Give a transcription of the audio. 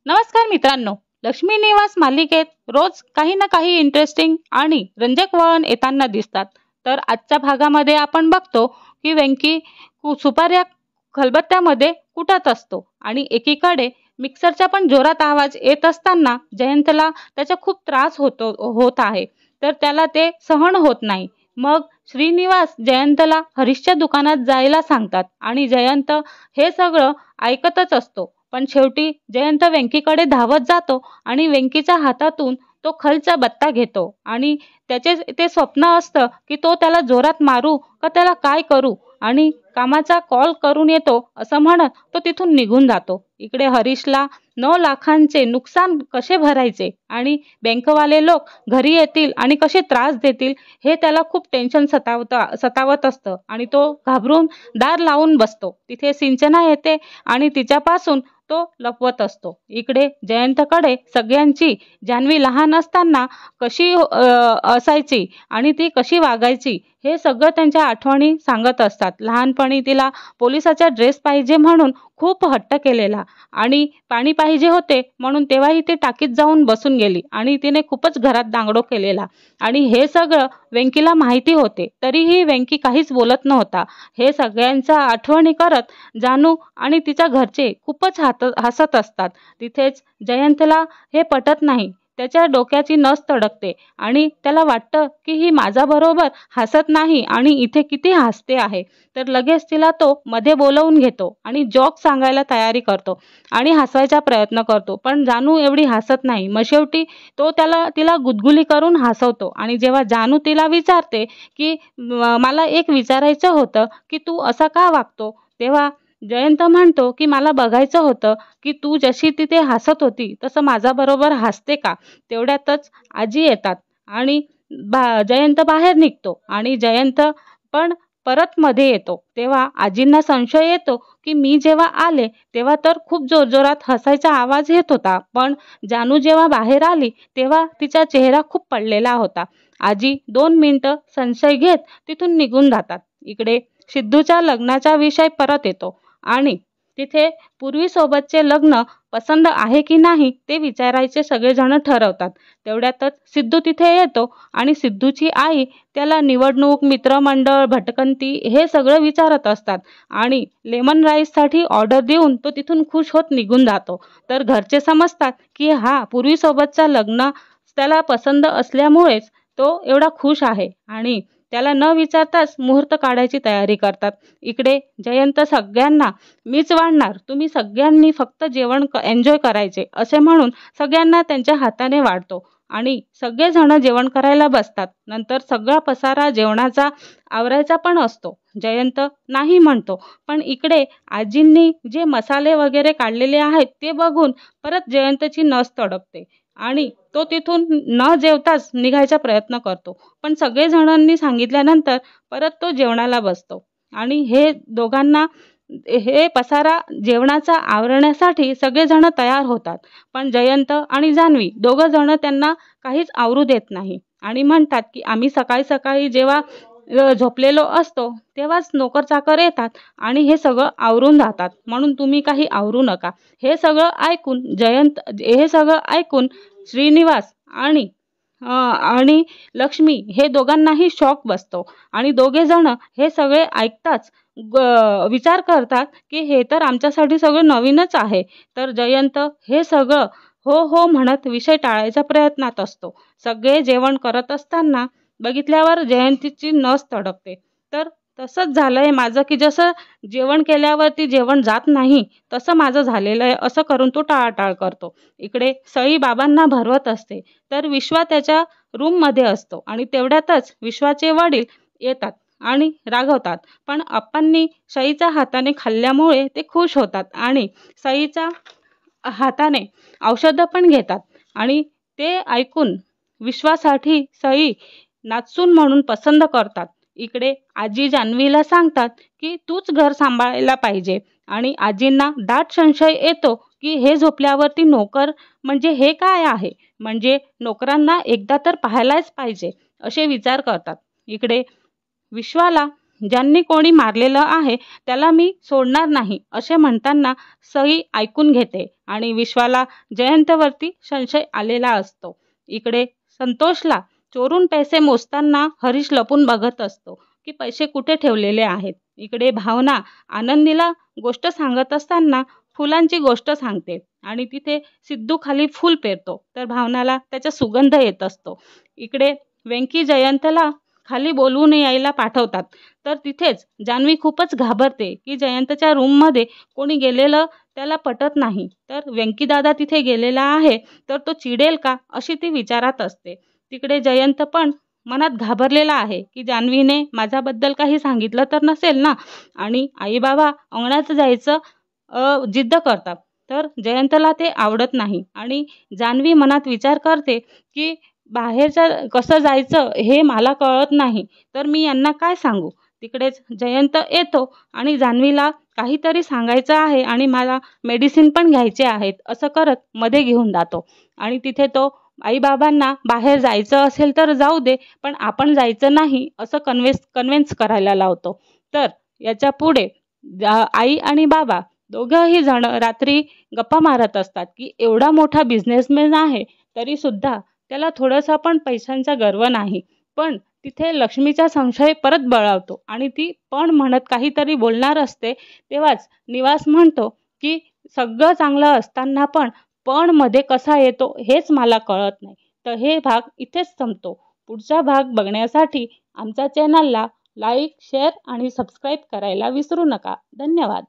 नमस्कार मित्रांनो, लक्ष्मी निवास मालिकेत रोज काही ना काही इंटरेस्टिंग आणि रंजक वळण येताना दिसतात. तर आजच्या भागामध्ये आपण बघतो की वेंकी सुपाऱ्या खलबत्त्यामध्ये कुटत असतो आणि एकीकडे मिक्सरचा पण जोरात आवाज येत असताना जयंतला त्याचा खूप त्रास होत आहे. तर त्याला ते सहन होत नाही. मग श्रीनिवास जयंतला हरीशच्या दुकानात जायला सांगतात आणि जयंत हे सगळं ऐकतच असतो. पण शेवटी जयंत वेंकीकडे धावत जातो आणि वेंकीच्या हातातून तो खलचा बत्ता घेतो आणि त्याचे ते स्वप्न असतं की तो त्याला जोरात मारू का त्याला काय करू आणि कामाचा कॉल करून येतो असं म्हणत तो तिथून निघून जातो. इकडे हरीशला 9 लाखांचे नुकसान कसे भरायचे आणि बँकवाले लोक घरी येतील आणि कसे त्रास देतील हे त्याला खूप टेन्शन सतावत असतं आणि तो घाबरून दार लावून बसतो. तिथे सिंचना येते आणि तिच्यापासून तो लपवत असतो. इकडे जयंतकडे सगळ्यांची जान्हवी लहान असताना कशी असायची आणि ती कशी वागायची हे सगळं त्यांच्या आठवणी सांगत असतात. लहानपणी तिला पोलिसाचा ड्रेस पाहिजे म्हणून खूप हट्ट केलेला आणि पाणी पाहिजे होते म्हणून तेव्हाही ती टाकीत जाऊन बसून गेली आणि तिने खूपच घरात दांगडो केलेला आणि हे सगळं वेंकीला माहिती होते. तरीही वेंकी काहीच बोलत नव्हता. हे सगळ्यांच्या आठवणी करत जानू आणि तिच्या घरचे खूपच हसत असतात. तिथेच जयंतला हे पटत नाही. त्याच्या डोक्याची नस तडकते आणि त्याला वाटतं की ही माझ्याबरोबर हसत नाही आणि इथे किती हसते आहे. तर लगेच तिला तो मध्ये बोलवून घेतो आणि जोक सांगायला तयारी करतो आणि हसवायचा प्रयत्न करतो. पण जानू एवढी हसत नाही. मग शेवटी तो तिला गुदगुली करून हसवतो आणि जेव्हा जानू तिला विचारते की मला एक विचारायचं होतं की तू असा का वागतो, तेव्हा जयंत म्हणतो की मला बघायचं होतं की तू जशी तिथे हसत होती तसं माझ्याबरोबर हसते का. तेवढ्यातच आजी येतात आणि जयंत बाहेर निघतो आणि जयंत पण परत मध्ये येतो. तेव्हा आजींना संशय येतो की मी जेव्हा आले तेव्हा तर खूप जोरजोरात हसायचा आवाज येत होता, पण जानू जेव्हा बाहेर आली तेव्हा तिचा चेहरा खूप पडलेला होता. आजी 2 मिनिटं संशय घेत तिथून निघून जातात. इकडे सिद्धूच्या लग्नाचा विषय परत येतो आणि तिथे पूर्वीसोबतचे लग्न पसंत आहे की नाही ते विचारायचे सगळेजण ठरवतात. तेवढ्यातच सिद्धू तिथे येतो आणि सिद्धूची आई त्याला निवडणूक, मित्रमंडळ, भटकंती हे सगळं विचारत असतात आणि लेमन राईससाठी ऑर्डर देऊन तो तिथून खुश होत निघून जातो. तर घरचे समजतात की हा पूर्वीसोबतचा लग्न त्याला पसंत असल्यामुळेच तो एवढा खुश आहे आणि त्याला न विचारताच मुहूर्त काढायची तयारी करतात. इकडे जयंत सगळ्यांना मीच वाढणार, तुम्ही सगळ्यांनी फक्त जेवण एन्जॉय करायचे असे म्हणून सगळ्यांना त्यांच्या हाताने वाढतो आणि सगळेजण जेवण करायला बसतात. नंतर सगळा पसारा जेवणाचा आवरायचा पण असतो. जयंत नाही म्हणतो, पण इकडे आजींनी जे मसाले वगैरे काढलेले आहेत ते बघून परत जयंतची नस तडकते आणि तो तिथून न जेवताच निघायचा प्रयत्न करतो. पण सगळे जणांनी सांगितल्यानंतर परत तो जेवणाला बसतो आणि हे दोघांना हे पसारा जेवणाचा आवरण्यासाठी सगळेजण तयार होतात. पण जयंत आणि जान्हवी दोघं जण त्यांना काहीच आवरू देत नाही आणि म्हणतात की आम्ही सकाळी सकाळी जेव्हा झोपलेलो असतो तेव्हाच नोकर चाकर येतात आणि हे सगळं आवरून जातात, म्हणून तुम्ही काही आवरू नका. हे सगळं ऐकून श्रीनिवास आणि लक्ष्मी हे दोघांनाही शॉक बसतो आणि दोघे जण हे सगळे ऐकताच विचार करतात की हे तर आमच्यासाठी सगळं नवीनच आहे. तर जयंत हे सगळं हो हो म्हणत विषय टाळायच्या प्रयत्नात असतो. सगळे जेवण करत असताना बघितल्यावर जयंतीची नस तडकते. तर तसंच झालंय माझं की जसं जेवण केल्यावरती जेवण जात नाही तसं माझं झालेलं आहे असं करून तो टाळाटाळ करतो. इकडे सई बाबांना भरवत असते तर विश्वा त्याच्या रूममध्ये असतो आणि तेवढ्यातच विश्वाचे वडील येतात आणि रागवतात. पण अप्पांनी सईच्या हाताने खाल्ल्यामुळे ते खुश होतात आणि सईच्या हाताने औषधं पण घेतात आणि ते ऐकून विश्वासाठी सई नाचून म्हणून पसंत करतात. इकडे आजी जान्हवीला सांगतात की तूच घर सांभाळायला पाहिजे आणि आजींना दाट संशय येतो की हे झोपल्यावरती नोकर म्हणजे हे काय आहे, म्हणजे नोकरांना एकदा तर पाहायलाच पाहिजे असे विचार करतात. इकडे विश्वाला ज्यांनी कोणी मारलेलं आहे त्याला मी सोडणार नाही असे म्हणताना सई ऐकून घेते आणि विश्वाला जयंतवरती संशय आलेला असतो. इकडे संतोषला चोरून पैसे मोजताना हरीश लपून बघत असतो की पैसे कुठे ठेवलेले आहेत. इकडे भावना आनंदीला गोष्ट सांगत असताना फुलांची गोष्ट सांगते आणि तिथे सिद्धू खाली फूल पेरतो तर भावनाला त्याचा सुगंध येत असतो. इकडे वेंकी जयंतला खाली बोलवून यायला पाठवतात तर तिथेच जान्हवी खूपच घाबरते की जयंतच्या रूममध्ये कोणी गेलेलं त्याला पटत नाही. तर वेंकीदादा तिथे गेलेला आहे तर तो चिडेल का अशी ती विचारात असते. तिकडे जयंत पण मनात घाबरलेला आहे की जान्हवीने माझ्याबद्दल काही सांगितलं तर नसेल ना. आणि आई बाबा अंगणात जायचं जिद्द करतात तर जयंतला ते आवडत नाही आणि जान्हवी मनात विचार करते की बाहेरच्या कसं जायचं हे मला कळत नाही तर मी यांना काय सांगू. तिकडेच जयंत येतो आणि जान्हवीला काहीतरी सांगायचं आहे आणि मला मेडिसिन पण घ्यायचे आहेत असं करत मध्ये घेऊन जातो. आणि तिथे तो आईबाबांना बाहेर जायचं असेल तर जाऊ दे पण आपण जायचं नाही असं कन्व्हिन्स करायला लावतो. तर याच्या पुढे आई आणि बाबा दोघंही जण रात्री गप्पा मारत असतात की एवढा मोठा बिझनेसमॅन आहे तरी सुद्धा त्याला थोडासा पण पैशांचा गर्व नाही. पण तिथे लक्ष्मीचा संशय परत बळावतो आणि ती पण म्हणत काहीतरी बोलणार असते तेव्हाच निवास म्हणतो की सगळं चांगलं असताना पण मध्ये कसा येतो हेच मला कळत नाही. तर हे भाग इथेच संपतो. पुढचा भाग बघण्यासाठी आमच्या चॅनलला लाईक, शेअर आणि सबस्क्राईब करायला विसरू नका. धन्यवाद.